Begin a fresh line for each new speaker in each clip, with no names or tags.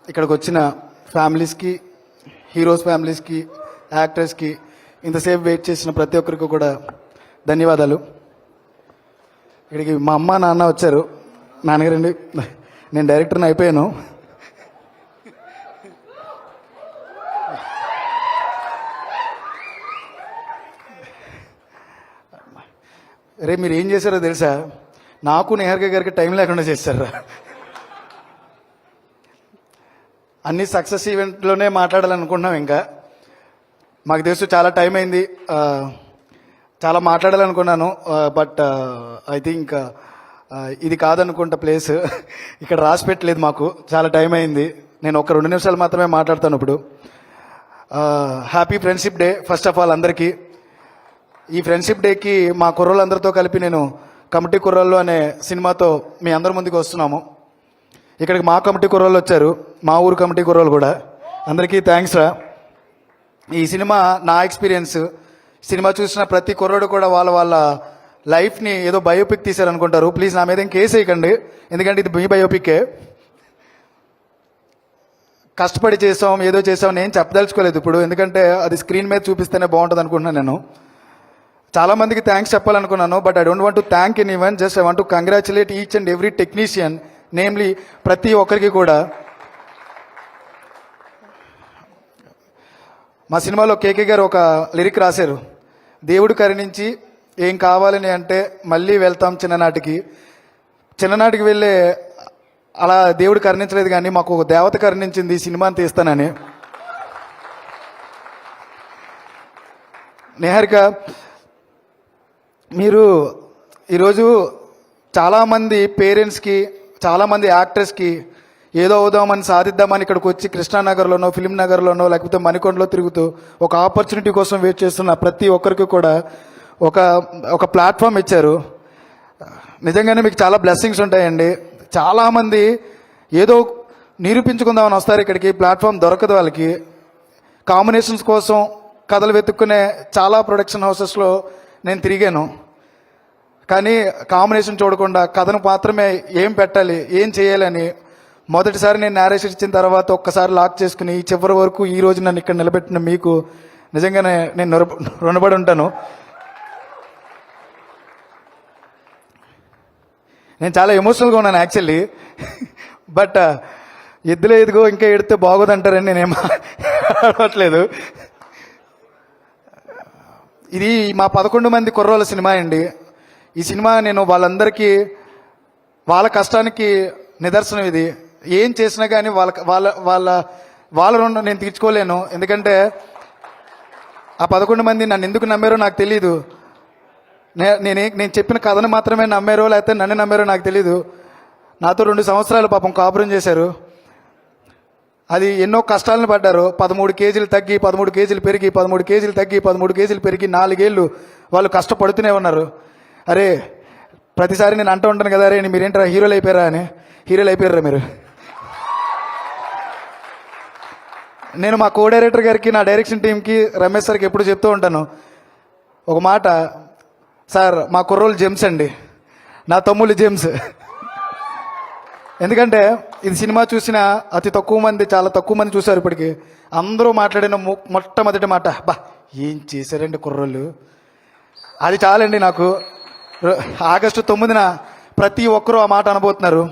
ఇక్కడికి వచ్చిన ఫ్యామిలీస్కి, హీరోస్ ఫ్యామిలీస్కి, యాక్టర్స్కి, ఇంతసేపు వెయిట్ చేసిన ప్రతి ఒక్కరికి కూడా ధన్యవాదాలు. ఇక్కడికి మా అమ్మ నాన్న వచ్చారు. నాన్నగారండి, నేను డైరెక్టర్ని అయిపోయాను. రే మీరు ఏం చేశారో తెలుసా? నాకు నిహారిక గారికి టైం లేకుండా చేశారా? అన్ని సక్సెస్ ఈవెంట్లోనే మాట్లాడాలనుకుంటున్నాం. ఇంకా మాకు తెలుసు చాలా టైం అయింది, చాలా మాట్లాడాలనుకున్నాను. బట్ ఐ థింక్ ఇది కాదనుకుంటా ప్లేస్. ఇక్కడ రాసి పెట్టలేదు మాకు, చాలా టైం అయింది. నేను ఒక 2 నిమిషాలు మాత్రమే మాట్లాడతాను ఇప్పుడు. Happy friendship day first of all అందరికీ. ఈ ఫ్రెండ్షిప్ డేకి మా కుర్రోళ్ళందరితో కలిపి నేను కమిటీ కుర్రోళ్ళు అనే సినిమాతో మీ అందరి ముందుకు వస్తున్నాము. ఇక్కడికి మా కమిటీ కుర్రోళ్ళు వచ్చారు, మా ఊరు కమిటీ కుర్రోళ్ళు కూడా. అందరికీ థ్యాంక్స్ రా. ఈ సినిమా నా ఎక్స్పీరియన్స్. సినిమా చూసిన ప్రతి కుర్రోడు కూడా వాళ్ళ లైఫ్ని ఏదో బయోపిక్ తీశారనుకుంటారు. ప్లీజ్ నా మీద ఏం కేసు వేయకండి, ఎందుకంటే ఇది మీ బయోపిక్కే. కష్టపడి చేసాం, ఏదో చేసాం, నేను చెప్పదలుచుకోలేదు ఇప్పుడు, ఎందుకంటే అది స్క్రీన్ మీద చూపిస్తేనే బాగుంటుంది అనుకుంటున్నాను. నేను చాలా మందికి థ్యాంక్స్ చెప్పాలనుకున్నాను, but I don't want to thank anyone. Just I want to congratulate each and every technician, namely ప్రతి ఒక్కరికి కూడా. మా సినిమాలో కేకే గారు ఒక లిరిక్ రాశారు, దేవుడు కరుణించి ఏం కావాలని అంటే మళ్ళీ వెళ్తాం చిన్ననాటికి. చిన్ననాటికి వెళ్ళే అలా దేవుడు కరుణించలేదు, కానీ మాకు ఒక దేవత కరుణించింది ఈ సినిమాని తీస్తానని. నిహారిక, మీరు ఈరోజు చాలామంది పేరెంట్స్కి, చాలామంది యాక్టర్స్కి ఏదో అవుదామని సాధిద్దామని ఇక్కడికి వచ్చి కృష్ణానగర్లోనో, ఫిలిం నగర్లోనో, లేకపోతే మణికొండలో తిరుగుతూ ఒక ఆపర్చునిటీ కోసం వెయిట్ చేస్తున్న ప్రతి ఒక్కరికి కూడా ఒక ప్లాట్ఫామ్ ఇచ్చారు. నిజంగానే మీకు చాలా బ్లెస్సింగ్స్ ఉంటాయండి. చాలామంది ఏదో నిరూపించుకుందామని వస్తారు ఇక్కడికి, ప్లాట్ఫామ్ దొరకదు వాళ్ళకి. కాంబినేషన్స్ కోసం కథలు వెతుక్కునే చాలా ప్రొడక్షన్ హౌసెస్లో నేను తిరిగాను, కానీ కాంబినేషన్ చూడకుండా కథను మాత్రమే ఏం పెట్టాలి, ఏం చేయాలని మొదటిసారి నేను నేరేషన్ ఇచ్చిన తర్వాత ఒక్కసారి లాక్ చేసుకుని ఈ చివరి వరకు ఈ రోజు నన్ను ఇక్కడ నిలబెట్టిన మీకు నిజంగానే నేను రుణపడి ఉంటాను. నేను చాలా ఎమోషనల్గా ఉన్నాను యాక్చువల్లీ, బట్ ఎద్దులో ఎదుగో ఇంకా ఎడితే బాగోదంటారని నేనేం అడవట్లేదు. ఇది మా 11 మంది కుర్రోళ్ళ సినిమా అండి. ఈ సినిమా నేను వాళ్ళందరికీ వాళ్ళ కష్టానికి నిదర్శనం. ఇది ఏం చేసినా కానీ వాళ్ళ రుణం నేను తీర్చుకోలేను, ఎందుకంటే ఆ 11 మంది నన్ను ఎందుకు నమ్మారో నాకు తెలీదు. నేను చెప్పిన కథను మాత్రమే నమ్మారో లేకపోతే నన్ను నమ్మారో నాకు తెలీదు. నాతో 2 సంవత్సరాలు పాపం కాపురం చేశారు. అది ఎన్నో కష్టాలను పడ్డారు. 13 కేజీలు తగ్గి 13 కేజీలు పెరిగి 13 కేజీలు తగ్గి 13 కేజీలు పెరిగి 4 ఏళ్ళు వాళ్ళు కష్టపడుతూనే ఉన్నారు. అరే ప్రతిసారి నేను అంటూ ఉంటాను కదా, అరే మీరేంటారా హీరోలు అయిపోయారా అని. హీరోలు అయిపోయారా మీరు? నేను మా కో డైరెక్టర్ గారికి, నా డైరెక్షన్ టీంకి, రమేష్ సార్కి ఎప్పుడు చెప్తూ ఉంటాను ఒక మాట, సార్ మా కుర్రోళ్ళు జెమ్స్ అండి, నా తమ్ముళ్ళు జెమ్స్. ఎందుకంటే ఇది సినిమా చూసిన అతి తక్కువ మంది, చాలా తక్కువ మంది చూశారు ఇప్పటికి. అందరూ మాట్లాడిన మొట్టమొదటి మాట, బా ఏం చేశారండి కుర్రోళ్ళు. అది చాలండి నాకు. ఆగస్టు 9న ప్రతి ఒక్కరూ ఆ మాట అనబోతున్నారు.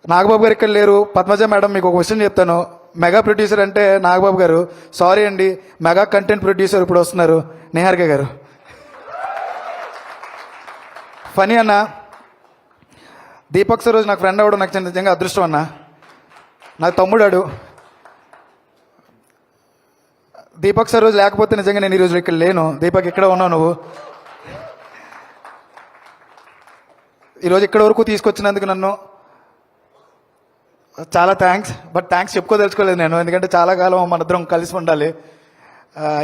నాగబాబు గారు ఇక్కడ లేరు. పద్మజ మేడం, మీకు ఒక విషయం చెప్తాను. మెగా ప్రొడ్యూసర్ అంటే నాగబాబు గారు, సారీ అండి, మెగా కంటెంట్ ప్రొడ్యూసర్ ఇప్పుడు వస్తున్నారు నిహారిక గారు. ఫనీ అన్న, దీపక్ సరోజ్ నాకు ఫ్రెండ్ అవ్వడం నాకు నిజంగా అదృష్టం అన్న. నాకు తమ్ముడాడు. దీపక్ సరోజ్ లేకపోతే నిజంగా నేను ఈరోజు ఇక్కడ లేను. దీపక్ ఇక్కడ ఉన్నావు నువ్వు. ఈరోజు ఇక్కడ వరకు తీసుకొచ్చినందుకు నన్ను చాలా థ్యాంక్స్. బట్ థ్యాంక్స్ చెప్పుకోదలుచుకోలేదు నేను, ఎందుకంటే చాలా కాలం మన ఇద్దరం కలిసి ఉండాలి.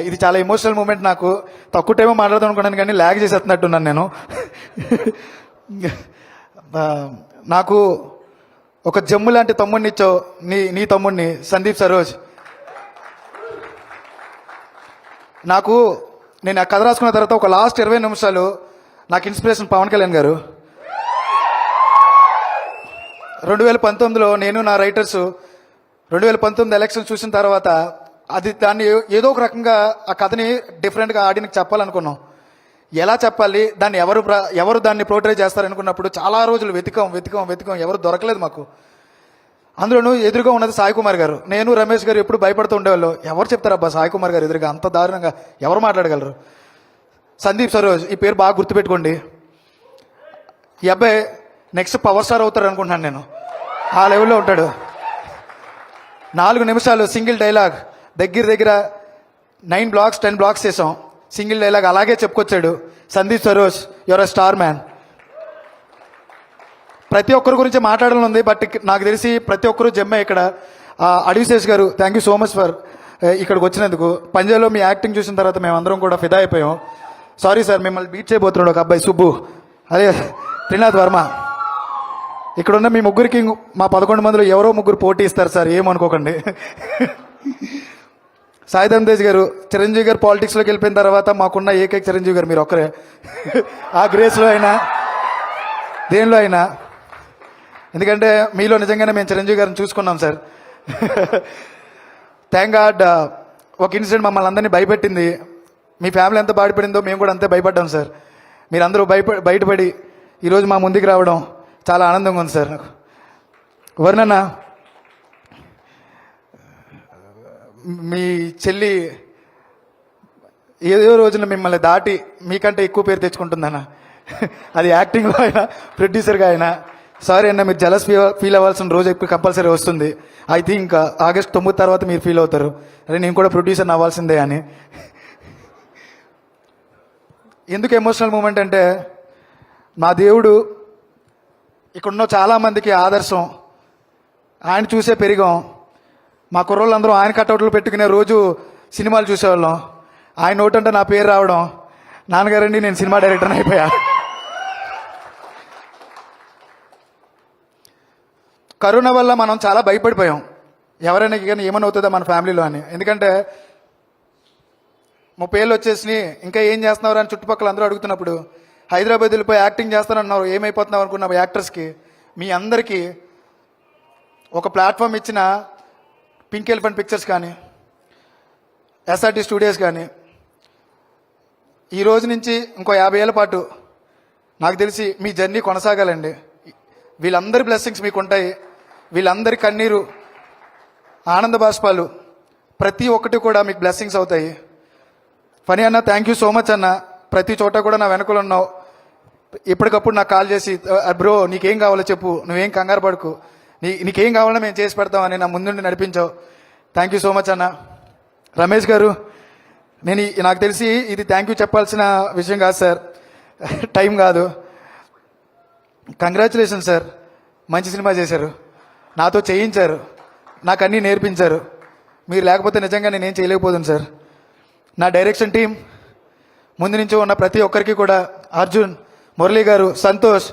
ఇది చాలా ఎమోషనల్ మూమెంట్. నాకు తక్కువ టైం మాట్లాడదాం అనుకున్నాను, కానీ ల్యాగ్ చేసేస్తున్నట్టున్నాను నేను. నాకు ఒక జమ్ము లాంటి తమ్ముడిని ఇచ్చావు, నీ తమ్ముడిని సందీప్ సరోజ్. నేను ఆ కథ రాసుకున్న తర్వాత ఒక లాస్ట్ 20 నిమిషాలు నాకు ఇన్స్పిరేషన్ పవన్ కళ్యాణ్ గారు. 2019లో నేను నా రైటర్స్ 2019 ఎలక్షన్ చూసిన తర్వాత దాన్ని ఏదో ఒక రకంగా ఆ కథని డిఫరెంట్గా ఆడియన్కి చెప్పాలనుకున్నాం. ఎలా చెప్పాలి, దాన్ని ఎవరు దాన్ని పోర్ట్రే చేస్తారనుకున్నప్పుడు చాలా రోజులు వెతికాం, ఎవరు దొరకలేదు మాకు. అందులోనూ ఎదురుగా ఉన్నది సాయి కుమార్ గారు. నేను రమేష్ గారు ఎప్పుడు భయపడుతూ ఉండేవాళ్ళు, ఎవరు చెప్తారబ్బా సాయి కుమార్ గారు ఎదురుగా అంత దారుణంగా ఎవరు మాట్లాడగలరు. సందీప్ సరోజ్, ఈ పేరు బాగా గుర్తుపెట్టుకోండి. ఈ అబ్బాయి నెక్స్ట్ పవర్ స్టార్ అవుతారు అనుకుంటున్నాను నేను. ఆ లెవెల్లో ఉంటాడు. 4 నిమిషాలు సింగిల్ డైలాగ్, దగ్గర 9 బ్లాక్స్ 10 బ్లాక్స్ చేసాం. సింగిల్ డైలాగ్ అలాగే చెప్పుకొచ్చాడు. Sandeep Saroj, your a star man. ప్రతి ఒక్కరి గురించి మాట్లాడాలని ఉంది, బట్ నాకు తెలిసి ప్రతి ఒక్కరు జమ్మే ఇక్కడ. అడివిశేష్ గారు, thank you so much for ఇక్కడికి వచ్చినందుకు. పంజాలో మీ యాక్టింగ్ చూసిన తర్వాత మేము అందరం కూడా ఫిదా అయిపోయాం. సారీ సార్, మిమ్మల్ని బీట్ చేయబోతున్నాడు ఒక అబ్బాయి సుబ్బు, అదే త్రినాథ్ వర్మ. ఇక్కడున్న మీ ముగ్గురికి మా 11 మందిలో ఎవరో ముగ్గురు పోటీ ఇస్తారు సార్, ఏమనుకోకండి. సాయిధమ్ తేజ్ గారు, చిరంజీవి గారు పాలిటిక్స్లోకి వెళ్ళిపోయిన తర్వాత మాకున్న ఏకైక చిరంజీవి గారు మీరు ఒక్కరే. ఆ గ్రేస్లో అయినా దేనిలో అయినా, ఎందుకంటే మీలో నిజంగానే మేము చిరంజీవి గారిని చూసుకున్నాం సార్. థ్యాంక్ గాడ్ ఒక ఇన్సిడెంట్ మమ్మల్ని అందరినీ భయపెట్టింది. మీ ఫ్యామిలీ ఎంత బాధపడిందో మేము కూడా అంతే భయపడ్డాం సార్. మీరందరూ బయటపడి ఈరోజు మా ముందుకు రావడం చాలా ఆనందంగా ఉంది సార్ నాకు. వర్ణన్న, మీ చెల్లి ఏదో రోజున మిమ్మల్ని దాటి మీకంటే ఎక్కువ పేరు తెచ్చుకుంటుందన్న. అది యాక్టింగ్లో అయినా ప్రొడ్యూసర్గా అయినా. సారీ అన్న, మీరు జలస్ ఫీల్ అవ్వాల్సిన రోజు ఎక్కువ కంపల్సరీ వస్తుంది. ఐ థింక్ ఆగస్ట్ 9 తర్వాత మీరు ఫీల్ అవుతారు, అరే నేను కూడా ప్రొడ్యూసర్ని అవ్వాల్సిందే అని. ఎందుకు ఎమోషనల్ మూమెంట్ అంటే, మా దేవుడు ఇక్కడున్న చాలామందికి ఆదర్శం. ఆయన చూసే పెరిగాం. మా కుర్రోళ్ళందరూ ఆయన కట్అవుట్లు పెట్టుకునే రోజు సినిమాలు చూసేవాళ్ళం. ఆయన నోటంటే నా పేరు రావడం, నాన్నగారండి నేను సినిమా డైరెక్టర్ని అయిపోయా. కరోనా వల్ల మనం చాలా భయపడిపోయాం, ఎవరైనా కానీ ఏమనవుతుందో మన ఫ్యామిలీలో అని. ఎందుకంటే 30 ఏళ్ళు వచ్చేసి ఇంకా ఏం చేస్తున్నారు అని చుట్టుపక్కల అందరూ అడుగుతున్నప్పుడు, హైదరాబాద్ వెళ్ళిపోయి యాక్టింగ్ చేస్తానన్నారు, ఏమైపోతున్నావు అనుకున్న యాక్టర్స్కి మీ అందరికీ ఒక ప్లాట్ఫామ్ ఇచ్చిన పింక్ ఎలిఫెంట్ పిక్చర్స్ కానీ, ఎస్ఆర్టీ స్టూడియోస్ కానీ, ఈ రోజు నుంచి ఇంకో 50 ఏళ్ళ పాటు నాకు తెలిసి మీ జర్నీ కొనసాగాలండి. వీళ్ళందరి బ్లెస్సింగ్స్ మీకు ఉంటాయి. వీళ్ళందరి కన్నీరు, ఆనంద బాష్పాలు ప్రతి ఒక్కటి కూడా మీకు బ్లెస్సింగ్స్ అవుతాయి. ఫనీ అన్న, థ్యాంక్ యూ సో మచ్ అన్న. ప్రతి చోట కూడా నా వెనకలు ఉన్నావు. ఎప్పటికప్పుడు నాకు కాల్ చేసి, బ్రో నీకేం కావాలో చెప్పు, నువ్వేం కంగారు పడుకు, నీకేం కావాలో మేము చేసి పెడతామని నా ముందుండి నడిపించావు. థ్యాంక్ యూ సో మచ్ అన్న. రమేష్ గారు, నాకు తెలిసి ఇది థ్యాంక్ యూ చెప్పాల్సిన విషయం కాదు సార్, టైం కాదు. కంగ్రాచులేషన్ సార్, మంచి సినిమా చేశారు, నాతో చేయించారు, నాకు అన్నీ నేర్పించారు. మీరు లేకపోతే నిజంగా నేనేం చేయలేకపోతుంది సార్. నా డైరెక్షన్ టీం ముందు నుంచి ఉన్న ప్రతి ఒక్కరికి కూడా, అర్జున్, మురళీ గారు, సంతోష్,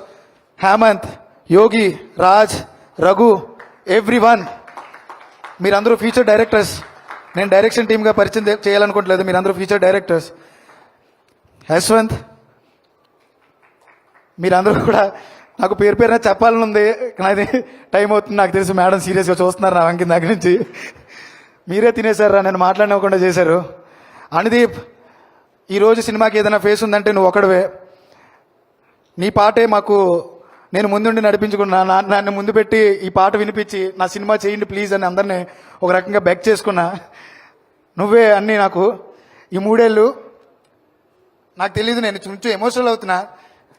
హేమంత్, యోగి, రాజ్, రఘు, ఎవ్రీవన్, మీరందరూ ఫ్యూచర్ డైరెక్టర్స్. నేను డైరెక్షన్ టీమ్గా పరిచయం చేయాలనుకోవట్లేదు, మీరందరూ ఫ్యూచర్ డైరెక్టర్స్. యశ్వంత్, మీరందరూ కూడా నాకు పేరున చెప్పాలని ఉంది, కానీ టైం అవుతుంది. నాకు తెలిసి మేడం సీరియస్గా చూస్తున్నారు నా వంకి దగ్గర నుంచి. మీరే తినేశారా, నేను మాట్లాడనివ్వకుండా చేశారు. అనుదీప్, ఈరోజు సినిమాకి ఏదైనా ఫేస్ ఉందంటే నువ్వు ఒకడవే. నీ పాటే మాకు, నేను ముందుండి నడిపించుకున్నా, నన్ను ముందు పెట్టి ఈ పాట వినిపించి నా సినిమా చేయండి ప్లీజ్ అని అందరినీ ఒక రకంగా బెక్ చేసుకున్నా. నువ్వే అన్నీ నాకు. ఈ 3 ఏళ్ళు నాకు తెలియదు, నేను కొంచెం ఎమోషనల్ అవుతున్నా.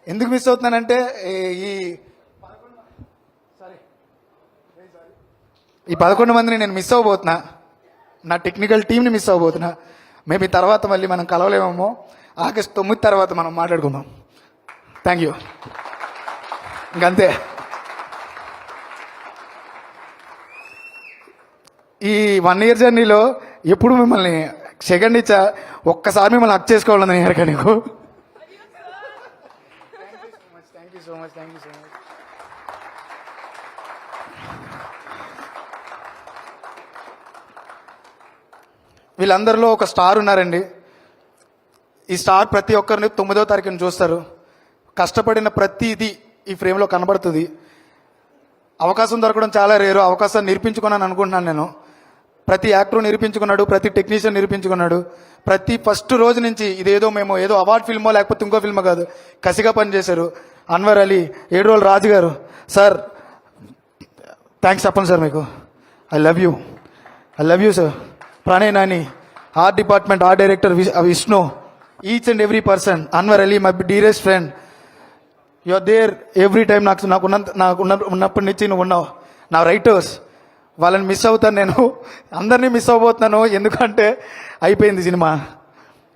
ఎందుకు మిస్ అవుతున్నానంటే, ఈ 11 మందిని నేను మిస్ అవ్వబోతున్నా, నా టెక్నికల్ టీంని మిస్ అవ్వబోతున్నా. మేబీ తర్వాత మళ్ళీ మనం కలవలేమేమో. ఆగస్ట్ 9 తర్వాత మనం మాట్లాడుకుందాం. Thank you. ఇంకంతే. ఈ 1 year జర్నీలో ఎప్పుడు మిమ్మల్ని సెకండ్ ఇచ్చా, ఒక్కసారి మిమ్మల్ని హక్ చేసుకోవాలని ఎరక నీకు. Thank you so much. వీళ్ళందరిలో ఒక స్టార్ ఉన్నారండి. ఈ స్టార్ ప్రతి ఒక్కరిని 9వ తారీఖున చూస్తారు. కష్టపడిన ప్రతిదీ ఈ ఫ్రేమ్లో కనబడుతుంది. అవకాశం దొరకడం చాలా రేరు. అవకాశాన్ని నిరూపించుకున్నాను అనుకుంటున్నాను నేను. ప్రతి యాక్టర్ నిరూపించుకున్నాడు, ప్రతి టెక్నీషియన్ నిరూపించుకున్నాడు. ప్రతి ఫస్ట్ రోజు నుంచి ఇదేదో మేము ఏదో అవార్డ్ ఫిల్మో లేకపోతే ఇంకో ఫిల్మో కాదు, కసిగా పనిచేశారు. అన్వర్ అలీ, 7 రోజులు రాజు గారు, సార్ థ్యాంక్స్ చెప్పండి సార్ మీకు. I love you sir. Pranay Nani, art department, art director Vishnu, each and every person. Anwar Ali my dearest friend, you are there every time. ఉన్నప్పటి నుంచి నువ్వు ఉన్నావు. నా రైటర్స్, వాళ్ళని మిస్ అవుతాను నేను, అందరినీ మిస్ అవ్వబోతున్నాను. ఎందుకంటే అయిపోయింది, సినిమా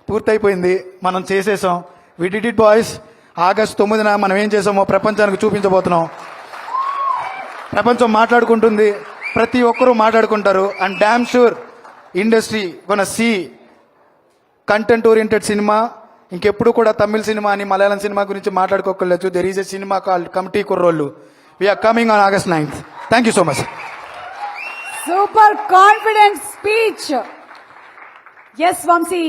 పూర్తయిపోయింది, మనం చేసేసాం. We did it boys. August 9న మనం ఏం చేసామో ప్రపంచానికి చూపించబోతున్నాం. ప్రపంచం మాట్లాడుకుంటుంది, ప్రతి ఒక్కరూ మాట్లాడుకుంటారు. And damn sure industry gonna see content oriented cinema. ఇంకెప్పుడు కూడా తమిళ సినిమా అని మలయాళం సినిమా గురించి మాట్లాడుకోకలేదు. There is a cinema called committee Kurrollu. We're coming on August 9th. Thank you so much.
Super confident speech. Yes, Vamsi.